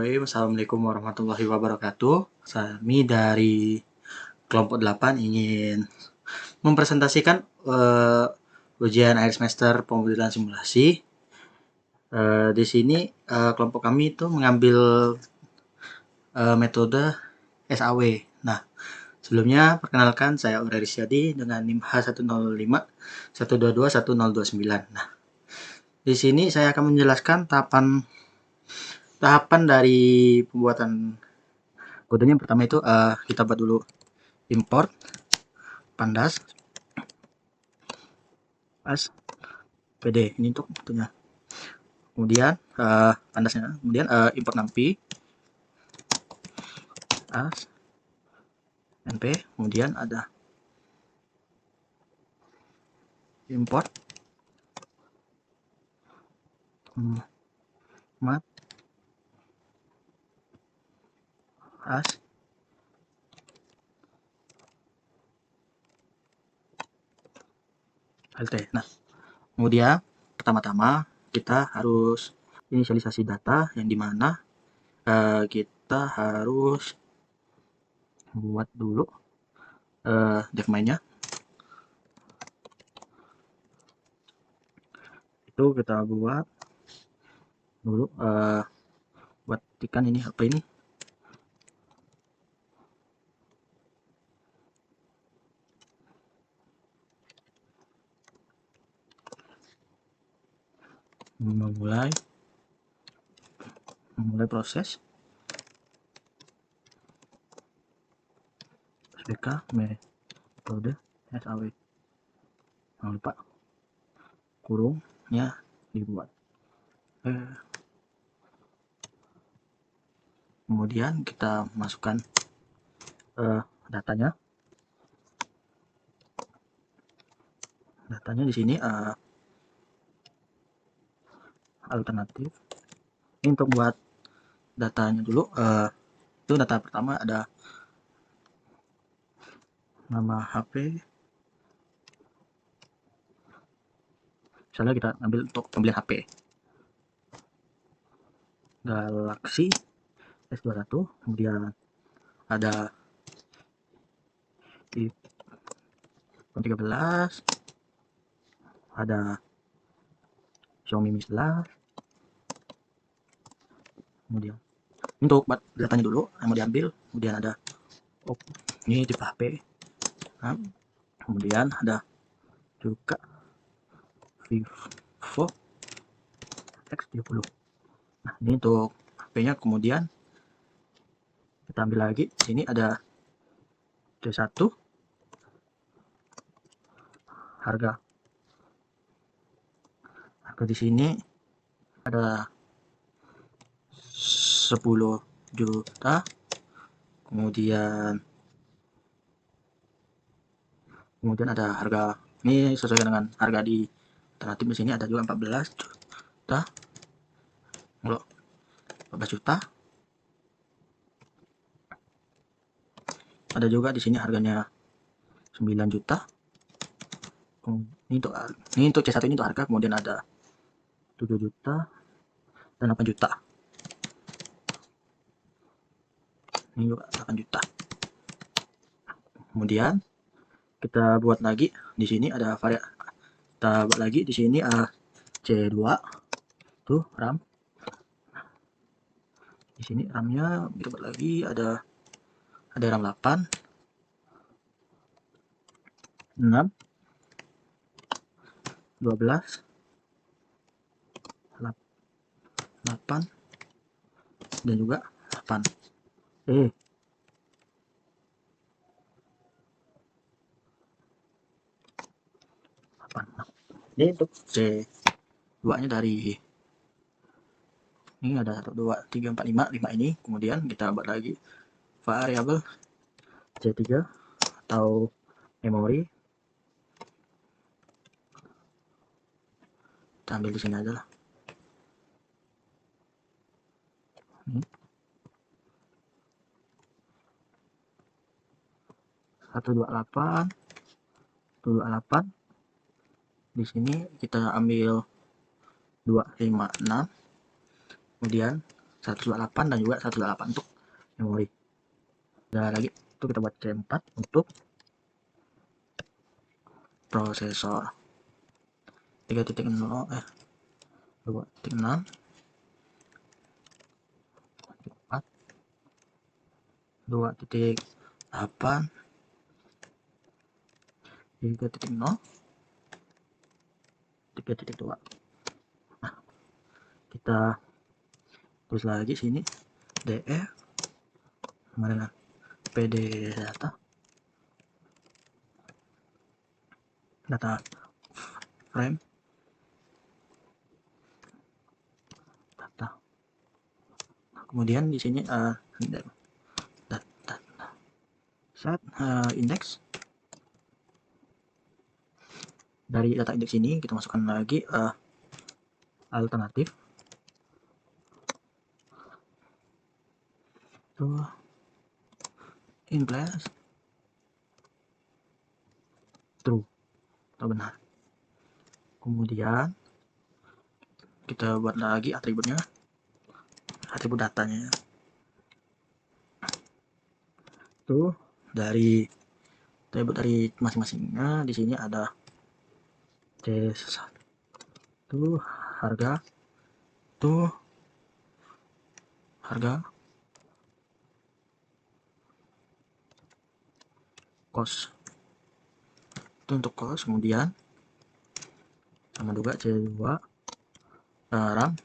Bismillahirrahmanirrahim. Assalamualaikum warahmatullahi wabarakatuh. Kami dari kelompok 8 ingin mempresentasikan ujian akhir semester pemodelan simulasi. Di sini kelompok kami itu mengambil metode SAW. Nah, sebelumnya perkenalkan saya Ura Risyadi dengan NIM H105 122 1029. Nah, di sini saya akan menjelaskan tahapan dari pembuatan kodenya. Pertama itu kita buat dulu import pandas as pd, ini untuk tentunya. Kemudian pandasnya, kemudian import nampi as np, kemudian ada import mat as lt. Nah, kemudian pertama-tama kita harus inisialisasi data, yang dimana kita harus buat dulu dev main-nya. Itu kita buat dulu buat ikan ini apa ini, memulai proses SPK metode SAW. Jangan lupa kurungnya dibuat. Kemudian kita masukkan datanya. Datanya di sini alternatif. Ini untuk buat datanya dulu. Itu data pertama ada nama HP. Misalnya kita ambil untuk pembelian HP Galaxy S21. Kemudian ada iPhone 13, ada Xiaomi Mi 11. Kemudian untuk buat datanya dulu yang mau diambil. Kemudian ada ini tipe HP. Nah, kemudian ada juga Vivo X30. Nah, ini untuk HP-nya. Kemudian kita ambil lagi, sini ada C1, harga di sini ada 10 juta. Kemudian ada harga ini sesuai dengan harga di alternatif. Di sini ada juga 14 juta. 14 juta. Ada juga di sini harganya 9 juta. Ini untuk C1 ini untuk harga. Kemudian ada 7 juta dan 8 juta. Ini juga 8 juta. Kemudian kita buat lagi di sini ada kita buat lagi di sini C2 tuh RAM. Di sini RAM-nya kita buat lagi ada RAM 8, 6, 12, 8 dan juga 8. Ini untuk C2 nya dari ini ada 1 2 3 4 5 ini. Kemudian kita buat lagi variabel C3 atau memori. Kita ambil di sini aja lah. Ini 128 228. Di sini kita ambil 256. Kemudian 128 dan juga 128 untuk memori. Dan lagi itu kita buat C4 untuk prosesor 3.0 2.6 4 2.8 3.0 3.2. Nah, kita terus lagi sini DE sama dengan PD data frame data. Kemudian di sini data set index. Dari data indeks ini kita masukkan lagi alternatif tuh in place true atau benar. Kemudian kita buat lagi atributnya, atribut datanya tuh dari atribut dari masing-masingnya. Di sini ada C1 tuh harga cost itu untuk cost. Kemudian sama juga C2 RAM,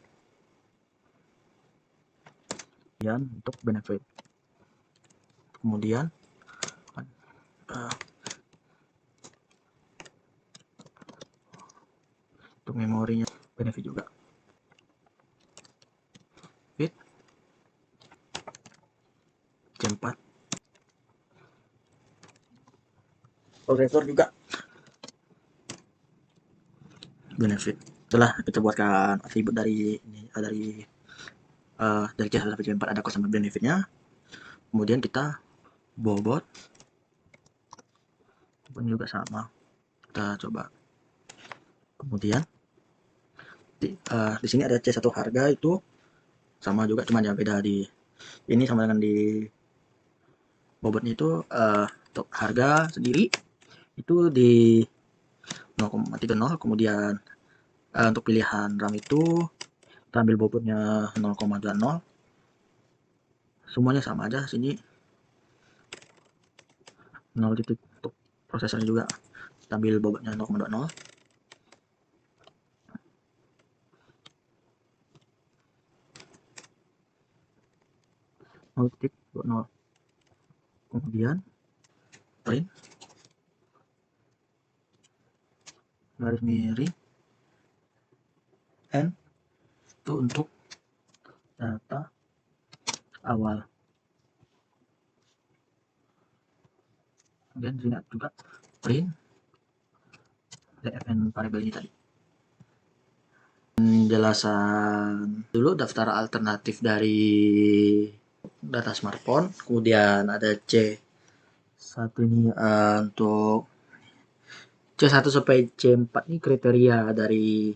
kemudian untuk benefit. Kemudian untuk memorinya benefit juga fit C4 prosesor juga benefit. Setelah kita buatkan atribut dari C1 sampai C4 ada cost sama benefitnya. Kemudian kita bobot pun juga sama, kita coba. Kemudian di sini ada C1 harga itu sama juga, cuma yang beda di ini sama dengan di bobotnya itu untuk harga sendiri itu di 0,30. Kemudian untuk pilihan RAM itu kita ambil bobotnya 0,20. Semuanya sama aja sini 0 titik. Untuk prosesornya juga kita ambil bobotnya 0,20. Kemudian print garis miring n itu untuk data awal. Kemudian sini juga print dfn variable ini tadi. Penjelasan dulu daftar alternatif dari data smartphone. Kemudian ada C1 ini untuk C1 sampai C4 ini kriteria dari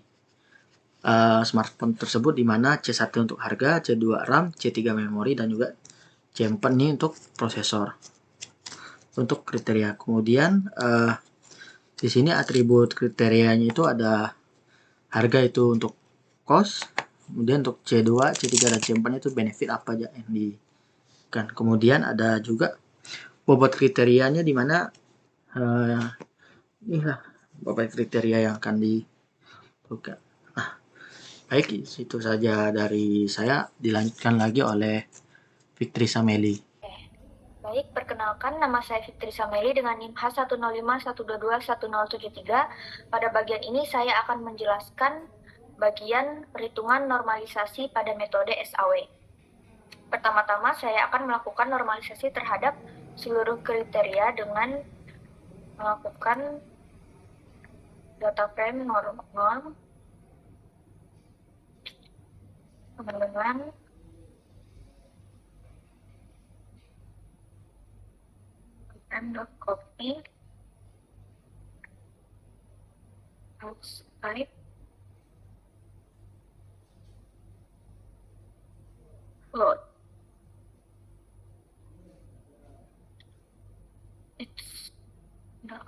smartphone tersebut, di mana C1 untuk harga, C2 RAM, C3 memori, dan juga C4 ini untuk prosesor. Untuk kriteria. Kemudian di sini atribut kriterianya itu ada harga itu untuk cost, kemudian untuk C2, C3, dan C4 itu benefit apa aja yang di kan. Kemudian ada juga bobot kriterianya, di mana inilah bobot kriteria yang akan dibuka. Nah, baik, itu saja dari saya. Dilanjutkan lagi oleh Fitri Sameli. Baik, perkenalkan, nama saya Fitri Sameli dengan NIM H10512211073. Pada bagian ini saya akan menjelaskan bagian perhitungan normalisasi pada metode SAW. Pertama-tama saya akan melakukan normalisasi terhadap seluruh kriteria dengan melakukan data frame norm dengan copy house type load. It's no.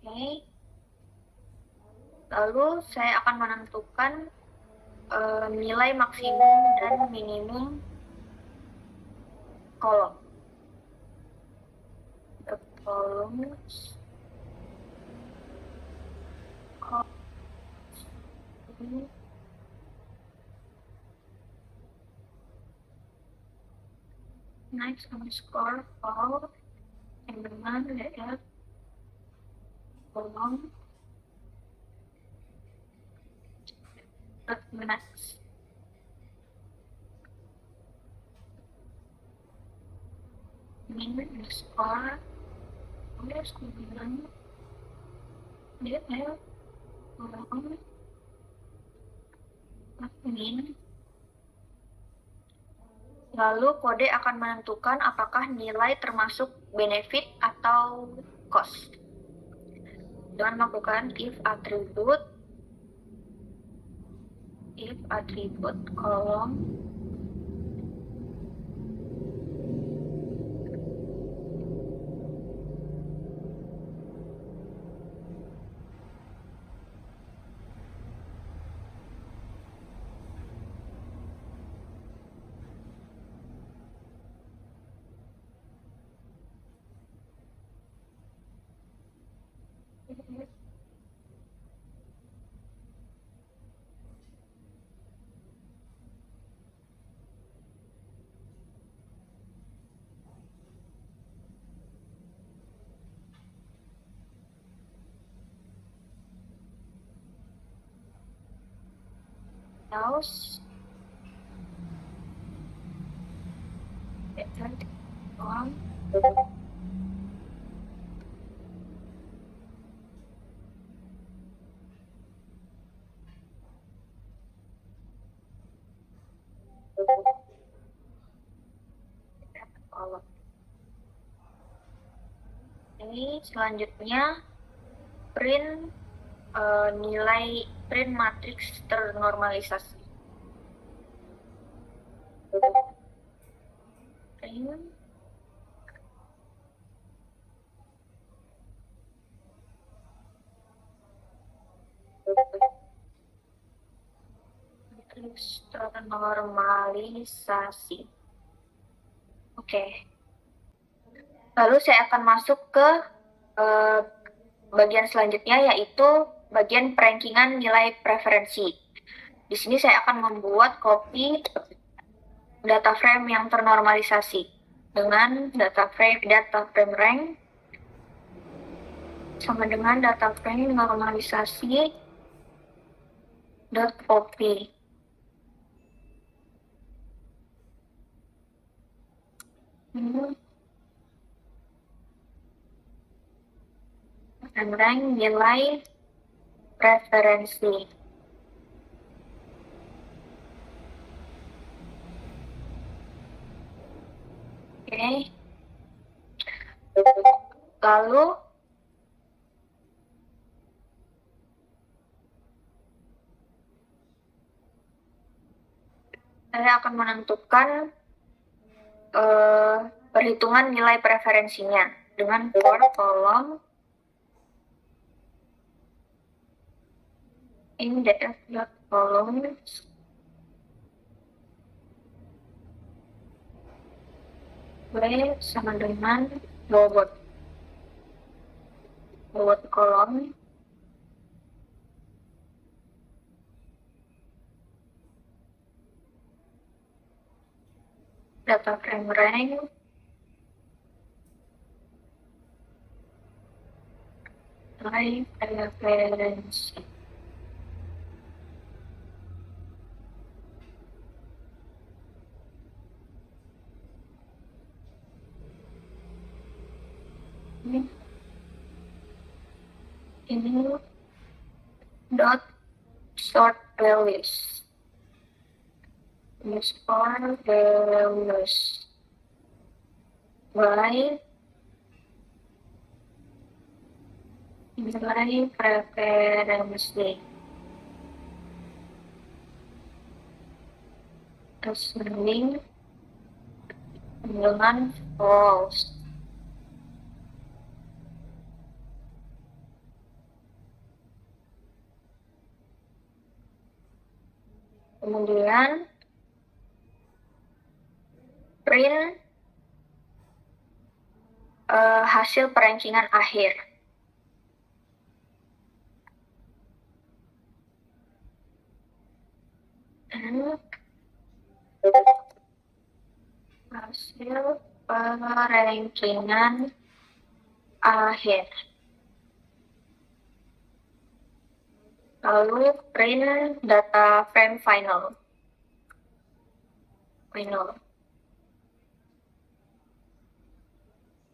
Oke. Lalu saya akan menentukan nilai maksimum dan minimum kolom. The columns of next underscore all yang dengan df kolom next. Min underscore bilang df kolom min. Lalu kode akan menentukan apakah nilai termasuk benefit atau cost. Dengan melakukan if attribute kolom else kolom kolom. Ini selanjutnya print nilai print matriks ternormalisasi. Print matriks ternormalisasi. Oke. Lalu saya akan masuk ke bagian selanjutnya, yaitu bagian perankingan nilai preferensi. Di sini saya akan membuat copy data frame yang ternormalisasi dengan data frame rank sama dengan data frame normalisasi .copy. Dan rank nilai preferensi. Oke. Lalu saya akan menentukan perhitungan nilai preferensinya dengan for kolom in df.columns W sama dengan bobot kolom data frame rank nilai preferensi. Ini dot sort values underscore values by nilai preferensi ascending dengan false. Kemudian print hasil perankingan akhir. Hasil perankingan akhir. Lalu print data frame final.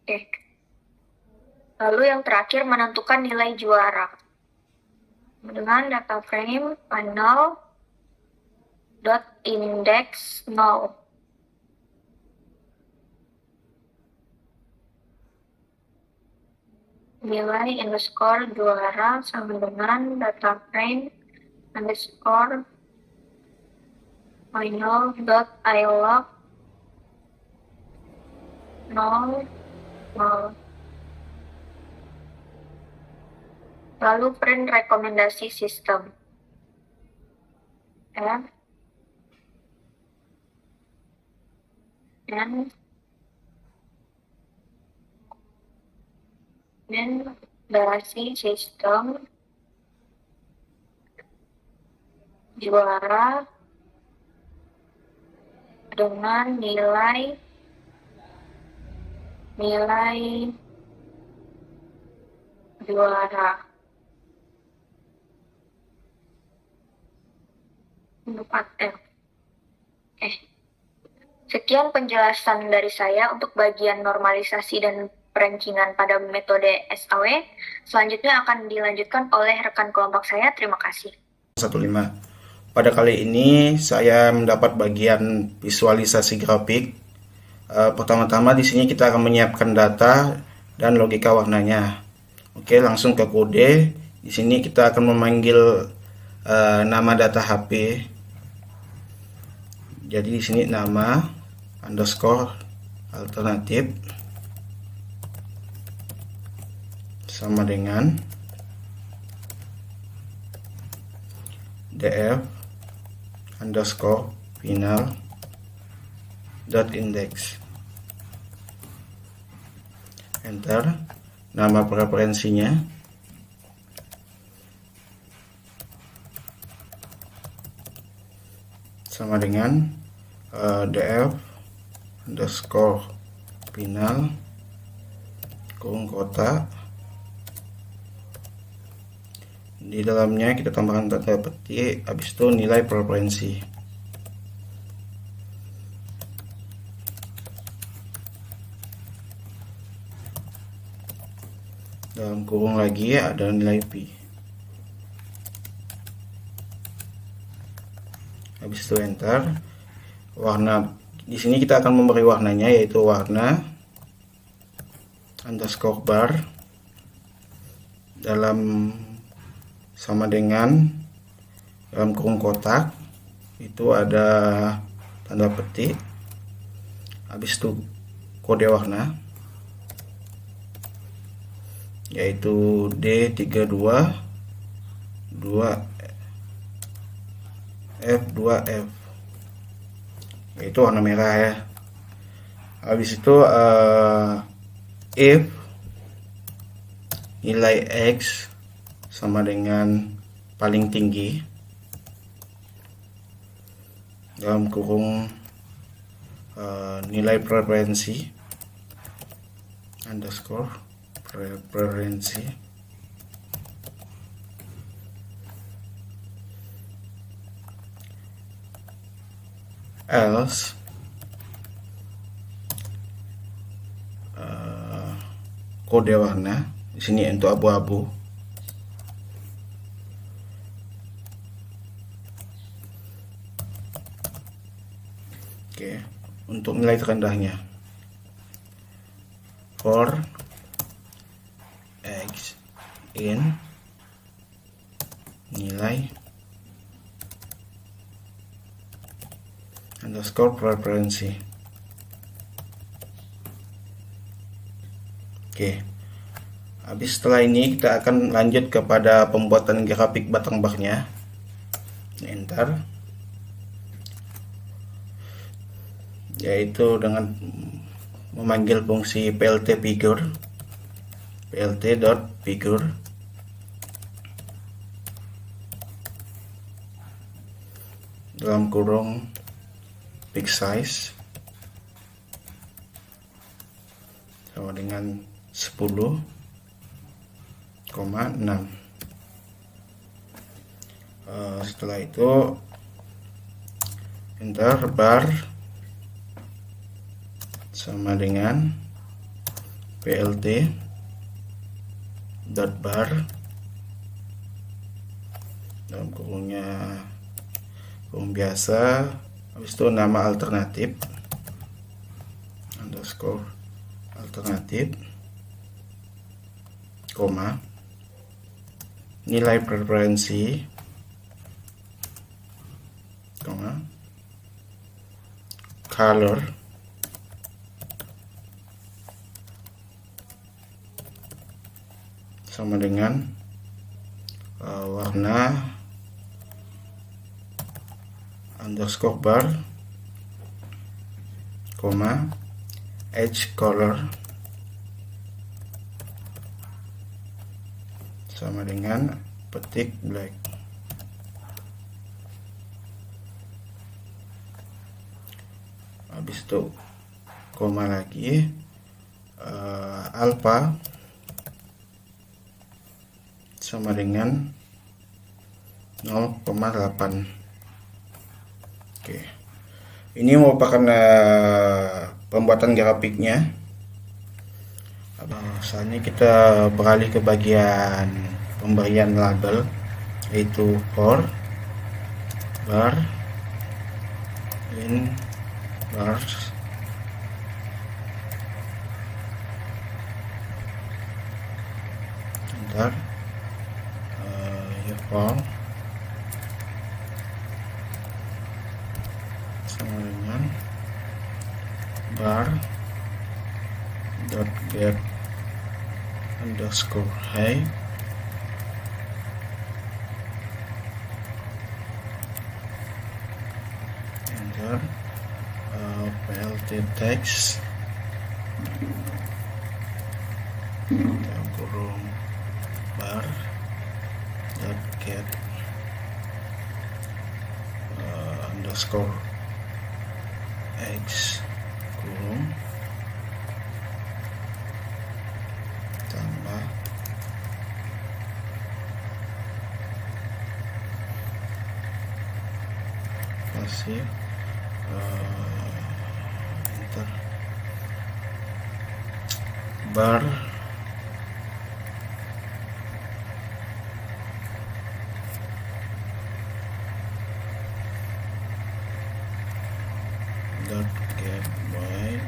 Oke. Lalu yang terakhir menentukan nilai juara dengan data frame final dot index 0. Nilai underscore juara sama dengan data frame underscore final dot ilog 0. Lalu print rekomendasi sistem. F dan rekomendasi sistem juara dengan nilai juara 4F. Sekian penjelasan dari saya untuk bagian normalisasi dan perankingan pada metode SAW. Selanjutnya akan dilanjutkan oleh rekan kelompok saya. Terima kasih. 15. Pada kali ini saya mendapat bagian visualisasi grafik. Pertama-tama di sini kita akan menyiapkan data dan logika warnanya. Oke, langsung ke kode. Di sini kita akan memanggil nama data HP. Jadi di sini nama underscore alternatif sama dengan df underscore final dot index. Enter. Nama preferensinya sama dengan df underscore final kurung kotak. Di dalamnya kita tambahkan tanda petik, habis itu nilai preferensi. Dalam kurung lagi ada nilai pi. Habis itu enter. Warna di sini kita akan memberi warnanya, yaitu warna underscore bar dalam sama dengan dalam kurung kotak itu ada tanda petik, habis itu kode warna yaitu D32 F2F, yaitu warna merah ya. Habis itu if nilai X sama dengan paling tinggi dalam kurung nilai preferensi underscore preferensi else kode warna di sini untuk abu-abu. Oke, untuk nilai terendahnya for X in nilai underscore preferensi. Oke, habis setelah ini kita akan lanjut kepada pembuatan grafik batang barnya. Enter, yaitu dengan memanggil fungsi plt figure, plt.figure, dalam kurung pick size sama dengan 10,6. Setelah itu enter, bar sama dengan plt dot bar dalam kurungnya kurung biasa, habis itu nama alternatif underscore alternatif, koma, nilai preferensi, koma, color, sama dengan warna underscore bar, koma, edge color sama dengan petik black. Habis itu koma lagi, alpha sama dengan 0,8. Oke, ini merupakan pembuatan grafiknya. Saatnya kita beralih ke bagian pemberian label, yaitu for bar in bars enter, for sama dengan bar dot get underscore height enter, plt text dalam kurung bar dot get underscore x kurung tambah kasih enter, bar dot get white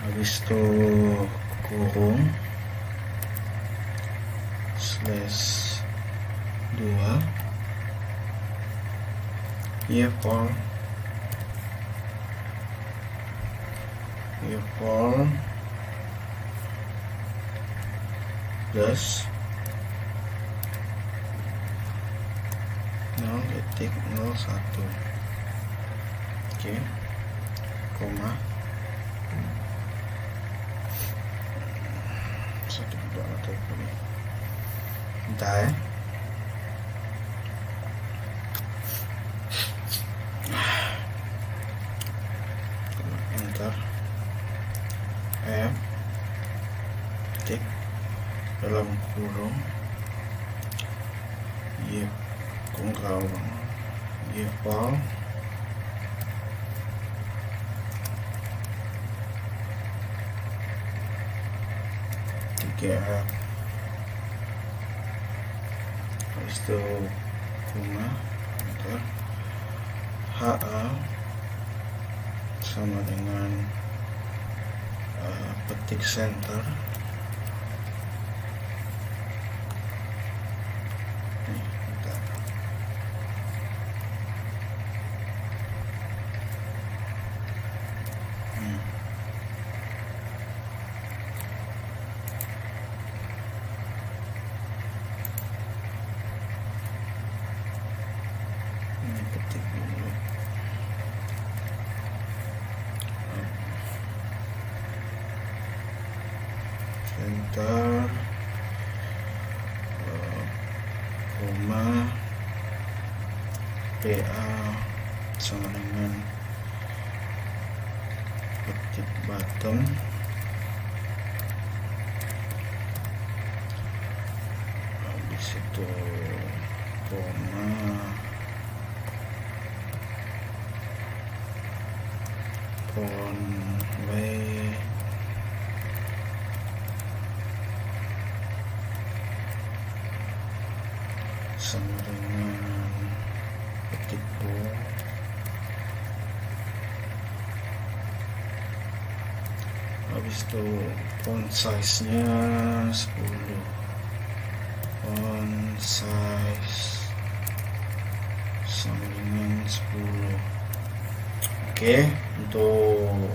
habis itu kurung slash 2 for plus 0,01. Oke, koma, sedikit banget ini, entah ya. Enter, F tik dalam kurung y cũng vào y phó tiga habis itu koma, HA sama dengan petik center. Ketik dulu. Center, koma, PA sama dengan ketik bottom, habis itu koma, conway, sama dengan ketik bo, habis itu font size nya 10, font size sama dengan 10. Oke, untuk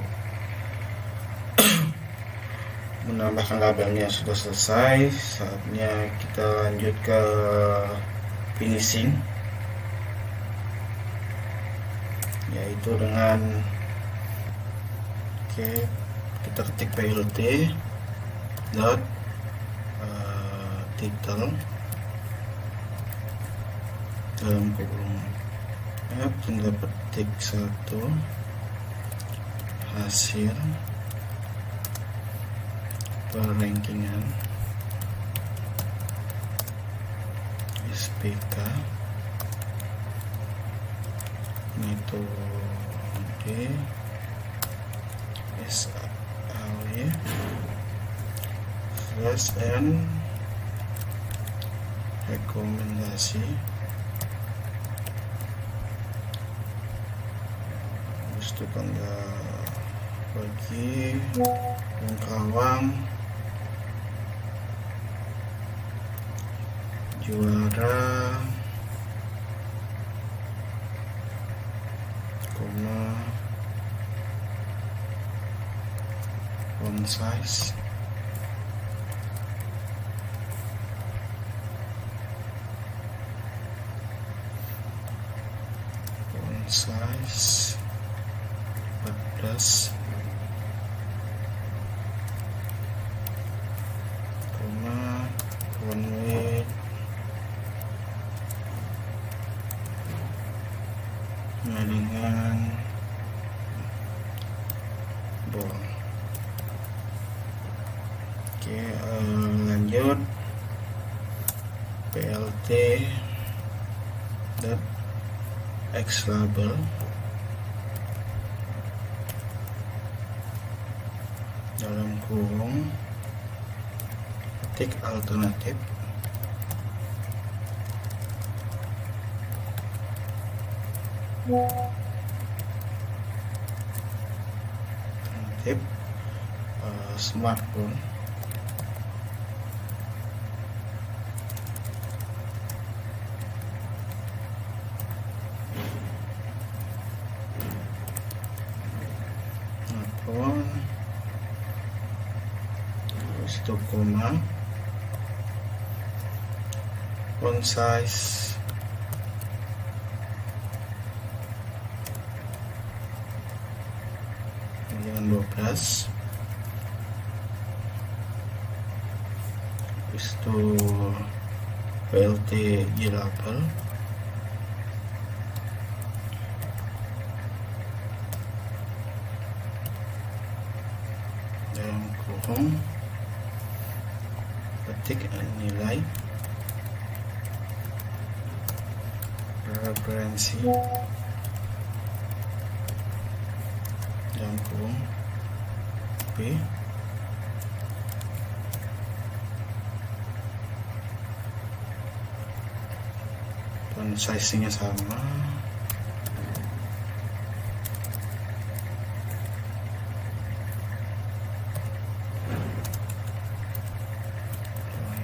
menambahkan labelnya sudah selesai. Saatnya kita lanjut ke finishing, yaitu dengan kita ketik plt dot title dalam kurung tinggal petik 1 hasil perankingan SPK metode SAW /n rekomendasi, habis itu tanggal bagi Bungkawang juara, koma, font size, font size 14, koma, font weight dengan bold. Oke, lanjut plt dot x label dalam kurung ketik alternatif, smartphone, terus itu koma, font size dengan 12, habis itu plt label dalam kurung ketik nilai referensi dalam kurung p, size-nya sama.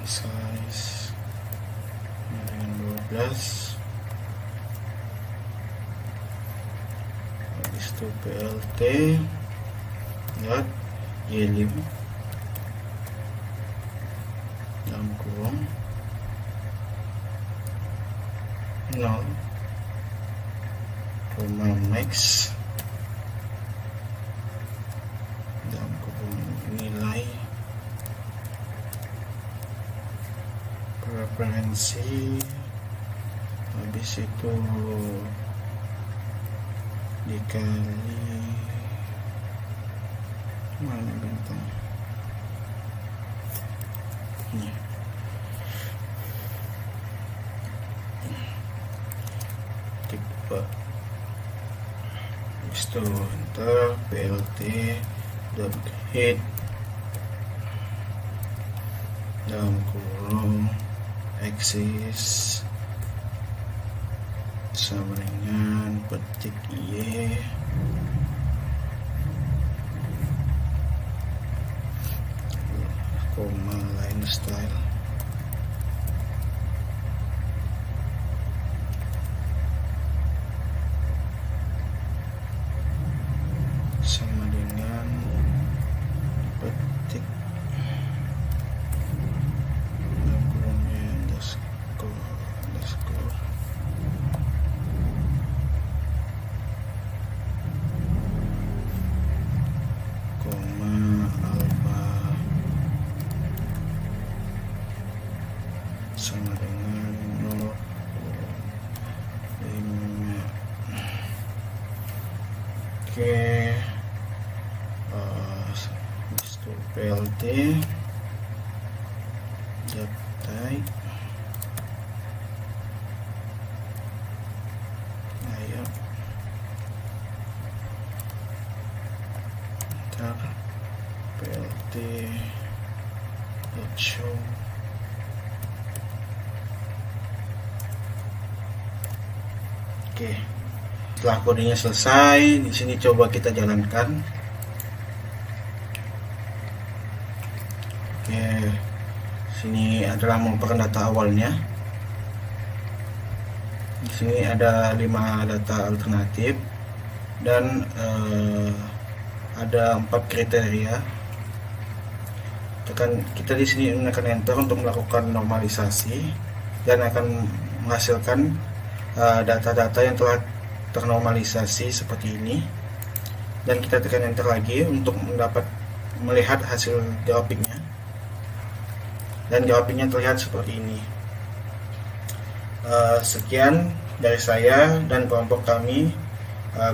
Size dengan 12. Habis itu PLT lihat Y5 dalam kurung 0, max dalam kurung nilai preferensi, habis itu dikali mana bintang ini, tipe habis itu enter PLT dot hit dalam kurung axis sama dengan petik Y koma line style sama dengan petik sama dengan 0,5. Oke, itu PLT type ayo ntar PLT show. Oke, setelah kodenya selesai, di sini coba kita jalankan. Oke, sini adalah merupakan data awalnya. Di sini ada 5 data alternatif dan ada 4 kriteria. Kita di sini menekan enter untuk melakukan normalisasi dan akan menghasilkan data-data yang telah ternormalisasi seperti ini, dan kita tekan enter lagi untuk melihat hasil grafiknya, dan grafiknya terlihat seperti ini. Sekian dari saya dan kelompok kami,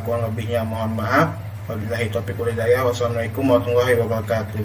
kurang lebihnya mohon maaf. Wabillahi taufiq wal hidayah. Wassalamualaikum warahmatullahi wabarakatuh.